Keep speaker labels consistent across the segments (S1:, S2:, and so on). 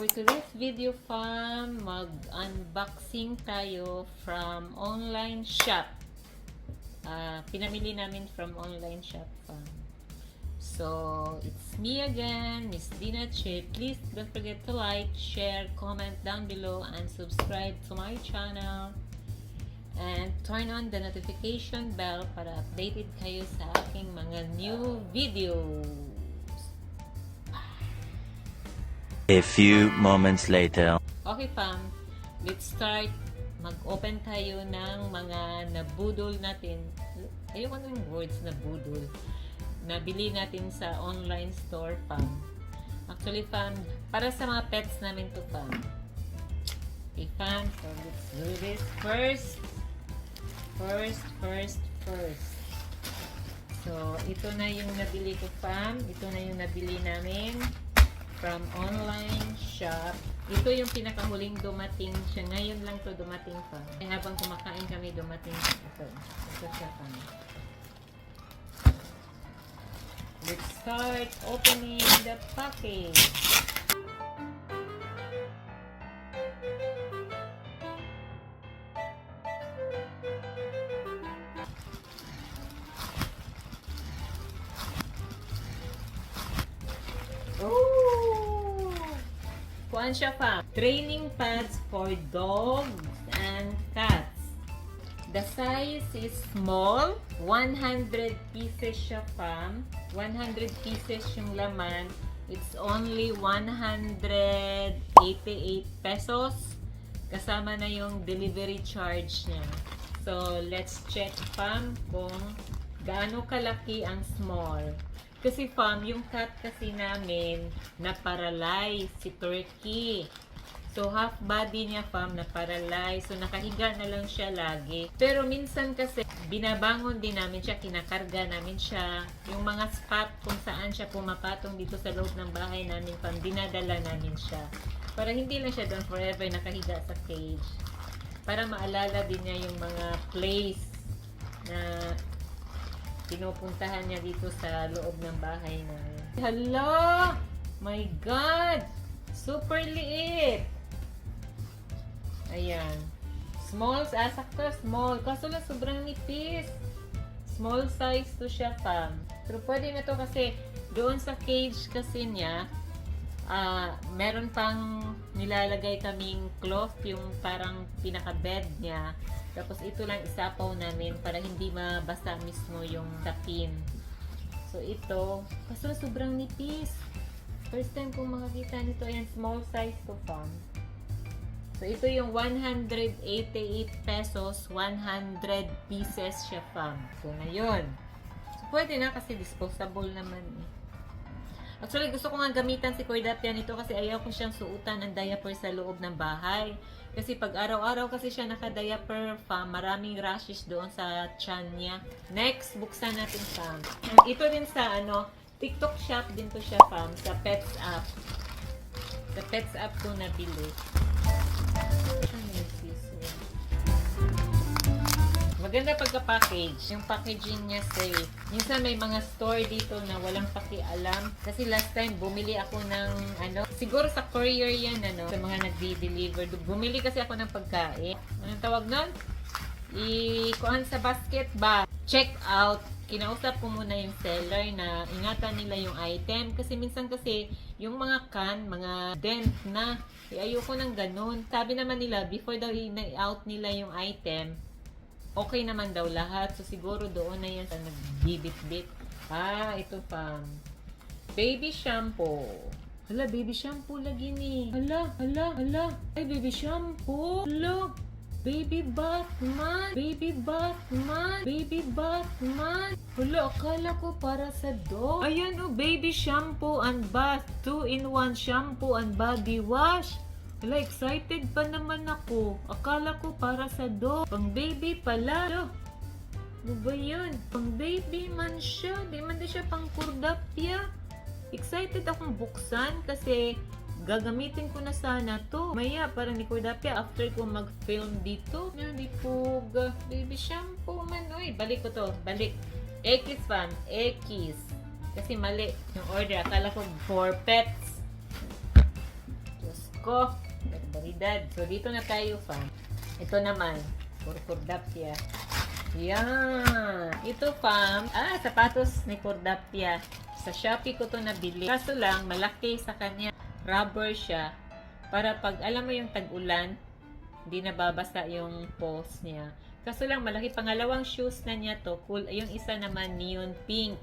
S1: For today's video fam, mag-unboxing tayo from online shop. Pinamili namin from online shop fam. So, it's me again, Miss Dina Che. Please don't forget to like, share, comment down below, and subscribe to my channel. And turn on the notification bell para updated kayo sa aking mga new videos.
S2: A few moments later.
S1: Okay fam, let's start. Mag-open tayo ng mga nabudol natin. Ayoko ng words na budol. Nabili natin sa online store fam. Actually fam, para sa mga pets namin to fam. Okay fam, so let's do this first. So, ito na yung nabili ko fam. Ito na yung nabili namin from online shop. Ito yung pinakahuling dumating siya. Ngayon lang to dumating pa. Habang kumakain kami dumating ito. Ito siya pa. Let's start opening the package. Oh! Kuan siya pa. Training pads for dogs and cats. The size is small. 100 pieces siya fam. 100 pieces yung laman. It's only 188 pesos. Kasama na yung delivery charge niya. So, let's check fam kung gaano kalaki ang small. Kasi fam, yung cat kasi namin na-paralyze si Turkey. So, half body niya fam na-paralyze. So, nakahiga na lang siya lagi. Pero minsan kasi, binabangon din namin siya, kinakarga namin siya. Yung mga spot kung saan siya pumapatong dito sa loob ng bahay namin fam, dinadala namin siya. Para hindi lang siya doon forever nakahiga sa cage. Para maalala din niya yung mga place na pinupuntahan niya dito sa loob ng bahay namin. Hala! My God! Super liit! Ayan. Small, sakto small. Kaso lang sobrang nipis. Small size to siya fam. Pero pwede na to kasi doon sa cage kasi niya, meron pang nilalagay kaming cloth, yung parang pinaka-bed niya. Tapos ito lang isapaw namin para hindi mabasa mismo yung tapin. So ito, kaso sobrang nipis. First time kong makakita nito. Ayan, small size to fam. So ito yung 188 pesos, 100 pieces siya fam. So na yun. So pwede na kasi disposable naman eh. Actually, gusto ko nga gamitan si Koidapia nito kasi ayaw ko siyang suutan ng diaper sa loob ng bahay. Kasi pag araw-araw kasi siya naka-diaper fam, maraming rashes doon sa tiyan niya. Next, buksan natin fam. Ito din sa TikTok shop din to siya fam, sa Pets App. Sa Pets App ko nabili. Maganda pagka-package. Yung packaging niya safe. Minsan may mga store dito na walang pakialam. Kasi last time, bumili ako ng siguro sa courier yan, sa mga nagdi-deliver. Bumili kasi ako ng pagkain. Anong tawag nun? Ikuan sa basket ba? Check out. Kinausap ko muna yung seller na ingatan nila yung item. Kasi minsan kasi, yung mga can, mga dent na. Ayoko ng ganun. Sabi naman nila, before daw i-out nila yung item, okay naman daw lahat. So, siguro doon na yan sa nagbibit-bit. Ito pa. Baby shampoo. Hala, baby shampoo lagi ni. Hala. Ay, baby shampoo. Hala. Baby Batman. Hala, akala ko para sa dog. Ayan baby shampoo and bath. 2-in-1 shampoo and body wash. Hala, excited pa naman ako. Akala ko para sa dog. Pang baby pala. Ano ba yun? Pang baby man siya. Di man din siya pang Kordapia. Excited akong buksan kasi gagamitin ko na sana to. Maya, para ni Kordapia, after ko mag-film dito. Hindi po, baby shampoo man. Uy, balik ko to. Balik. Ekis fam. Ekis. Kasi mali yung order. Akala ko for pets. ko. Barbaridad. So, dito na tayo, fam. Ito naman. Cordapia. Yan. Ito, fam. Sapatos ni Cordapia. Sa Shopee ko to nabili. Kaso lang, malaki sa kanya. Rubber siya. Para pag, alam mo yung tag-ulan, hindi nababasa yung post niya. Kaso lang, malaki. Pangalawang shoes na niya to. Cool. Yung isa naman, neon pink.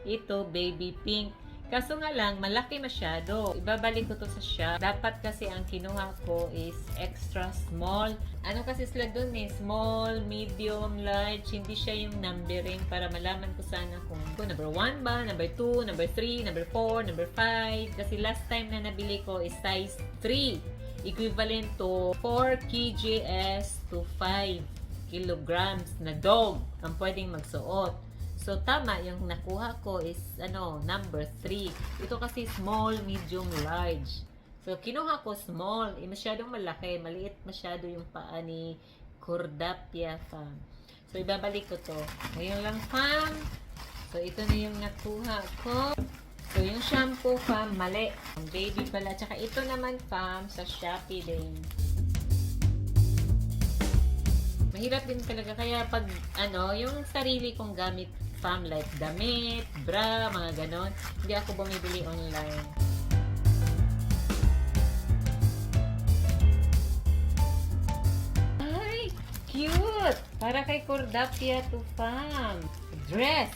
S1: Ito, baby pink. Kaso nga lang, malaki masyado. Ibabalik ko to sa shop. Dapat kasi ang kinuha ko is extra small. Ano kasi sila dun eh? Small, medium, large. Hindi siya yung numbering para malaman ko sana kung number 1 ba, number 2, number 3, number 4, number 5. Kasi last time na nabili ko is size 3. Equivalent to 4 kgs to 5 kilograms na dog ang pwedeng magsuot. So, tama, yung nakuha ko is, number 3. Ito kasi small, medium, large. So, kinuha ko small. Masyadong malaki. Maliit masyado yung paa ni Cordapia, fam. So, ibabalik ko to. Ngayon lang, fam. So, ito na yung nakuha ko. So, yung shampoo, fam, mali. Ang baby pala. Tsaka ito naman, fam, sa Shopee din. Mahirap din talaga. Kaya pag, yung sarili kong gamit, fam, like damit, bra, mga ganon, hindi ako bumibili online. Ay, cute! Para kay Cordapia to, fam. Dress!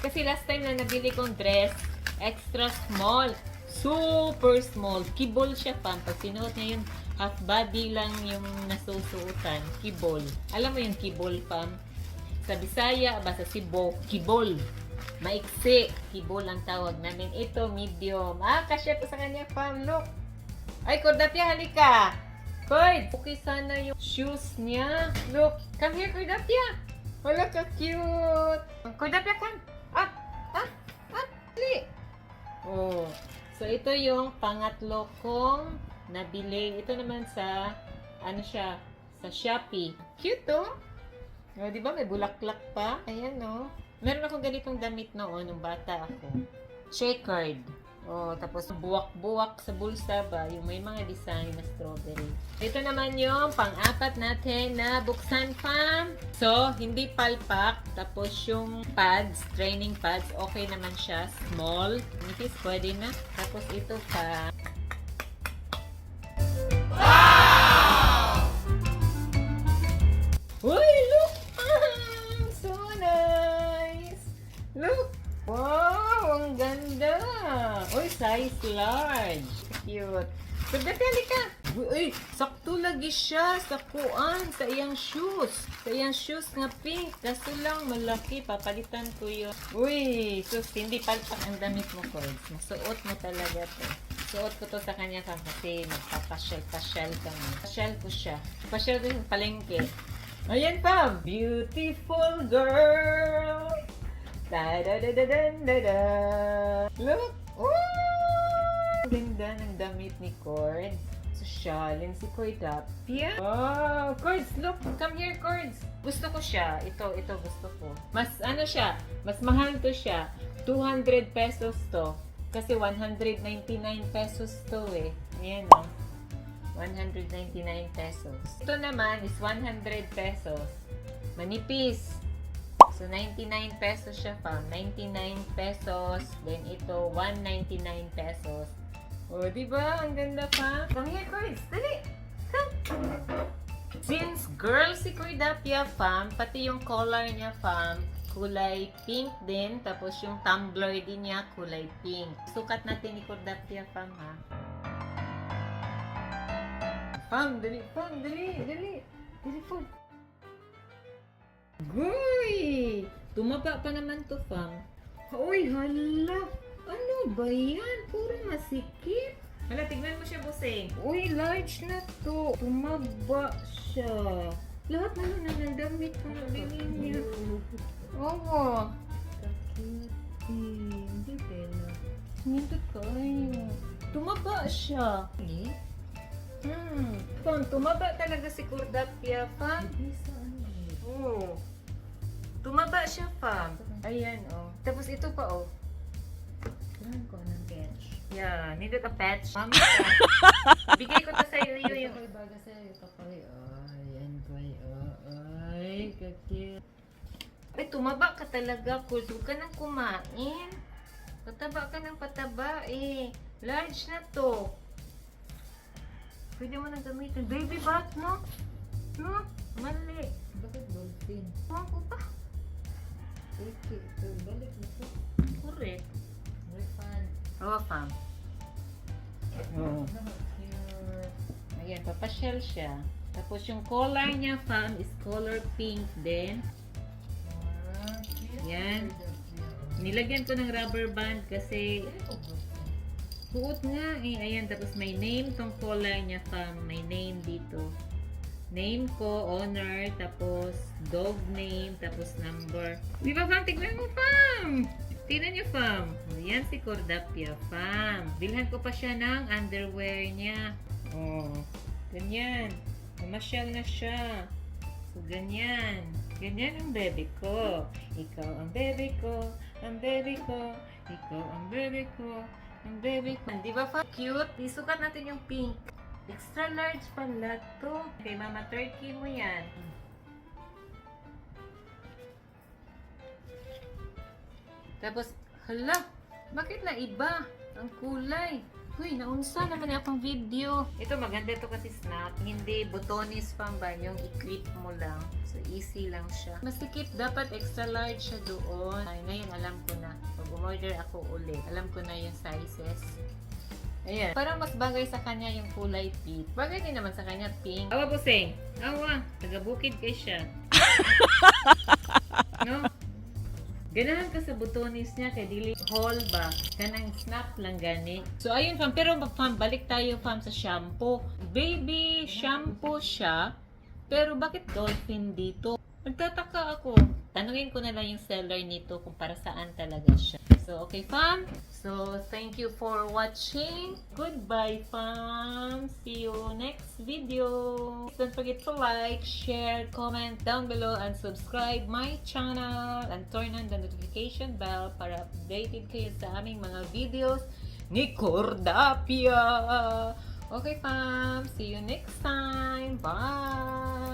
S1: Kasi last time na nabili kong dress, extra small. Super small. Kibol siya, fam. Pag sinuot niya yun, half body lang yung nasusuotan. Kibol. Alam mo yung kibol, fam? Sa Bisaya, ba sa Cebu, kibol. Maiksi. Kibol ang tawag namin. Ito, medium. Kasya to sa kanya, fam. Look. Ay, Cordapia, halika. Cord, okay sana yung shoes niya. Look. Come here, Cordapia. Wala ka cute. Cordapia, come. Up. Dali. Oh. So, ito yung pangatlo kong nabili. Ito naman sa, sa Shopee. Cute, oh. O, di ba? May bulaklak pa. Ayan, no? Meron akong ganitong damit noon nung bata ako. Checkered. O, tapos buwak-buwak sa bulsa ba? Yung may mga design na strawberry. Ito naman yung pang-apat natin na buksan, fam. So, hindi palpak. Tapos yung pads, training pads, okay naman siya. Small. Nipis, pwede na. Tapos ito pa. Uy, look! So nice! Look! Wow! Ang ganda! Uy, size large. Cute. Pagdatali ka! Uy, sakto lagi siya sa kuan, sa iyang shoes. Sa iyang shoes nga pink. Kaso lang, malaki. Papalitan ko yun. Uy, sus, hindi palpak ang damit mo, Cords. Masuot mo talaga to. Suot ko to sa kanya kasi magpapasyal-pasyal kami. Pasyal ko siya. Pasyal ko yung palengke. Ayan, fam! Beautiful girl! Da-da-da-da-da-da-da! Look! Oh! Ganda ng damit ni Cords. Sosyalin si Cordapia. Wow! Cords, look! Come here, Cords! Gusto ko siya. Ito gusto ko. Mas siya? Mas mahal to siya. 200 pesos to. Kasi 199 pesos to eh. Ayan o. 199 pesos. Ito naman is 100 pesos. Manipis. So, 99 pesos siya, fam. 99 pesos. Then, ito, 199 pesos. O, diba? Ang ganda, fam. Come here, Cords. Dali. Come. Since girl si Cordapia, fam, pati yung collar niya, fam, kulay pink din. Tapos, yung tumbler din niya, kulay pink. Sukat natin ni Cordapia, fam, ha? Fam, dali, fam, dali. Dali, fam. Goy! Tumaba pa naman to, fam. Uy, hala. Ano ba yan? Puro masikip. Hala, tignan mo siya, busing. Uy, large na to. Tumaba siya. Lahat na ng damit ko nabili niya. Oo. Kakiti. Hindi pala. Hindi kayo. Tumaba siya. Eh? Fam, tumaba talaga si Cordapia, fam. Oo. Tumaba siya, fam. Ayan, oh. Tapos ito pa, oh. Tignan ko ng bench. Yeah, needed a patch. Mami ka. Bigay ko to sa iyo yung...
S3: Kapoy baga sa'yo, kapoy. Ay, koy. Ay, kakit.
S1: Ay, tumaba ka talaga, Kurs. Huwag ka nang kumain. Pataba ka ng pataba eh. Large na to. Pwede mo nang gamitin. Baby bath, no? No? Mali.
S3: Bakit dolphin?
S1: Huwag ko pa.
S3: Okay, ito, balik mo po.
S1: Correct.
S3: Refund.
S1: Oh, fam. Oh.
S3: Cute.
S1: Ayan, papasyal siya. Tapos yung color niya, fam, is color pink din.
S3: Cute.
S1: Yan. Nilagyan ko ng rubber band kasi suot nga eh. Ayan, tapos may name tong collar niya, fam. May name dito. Name ko, owner, tapos dog name, tapos number. Di ba, fam? Tignan mo, fam! Tignan niyo, fam. Ayan si Cordapia, fam. Bilhan ko pa siya ng underwear niya. Oh, ganyan. Mamasyal na siya. So, ganyan. Ganyan ang baby ko. Ikaw ang baby ko. Ang baby ko. Ikaw ang baby ko. Ang baby ko. Di ba fa? Cute? Isukat natin yung pink. Extra large pala to. Kay Mama Turkey mo yan. Tapos, hala, bakit na iba ang kulay? Uy, naunsa naman akong video. Ito, maganda to kasi snap. Hindi botonis pa ba, yung i-clip mo lang. So, easy lang siya. Masikip, dapat extra large siya doon. Ay, ngayon alam ko na. Pag umorder ako ulit, alam ko na yung sizes. Ayan. Parang mas bagay sa kanya yung kulay pink. Bagay din naman sa kanya pink. Awa, Buseng. Awa. Taga-bukid kay siya. No? Ganahan ka sa butonis niya kay dili hall ba? Kanang snap lang gani. So ayun fam, pero fam, balik tayo fam sa shampoo. Baby shampoo siya, pero bakit dolphin dito? Nagtataka ako. Tanungin ko na lang yung seller nito kung para saan talaga siya. So okay fam. So thank you for watching. Goodbye fam. See you next video. Don't forget to like, share, comment down below and subscribe my channel and turn on the notification bell para updated kayo sa aming mga videos ni Cordapia. Okay fam. See you next time. Bye.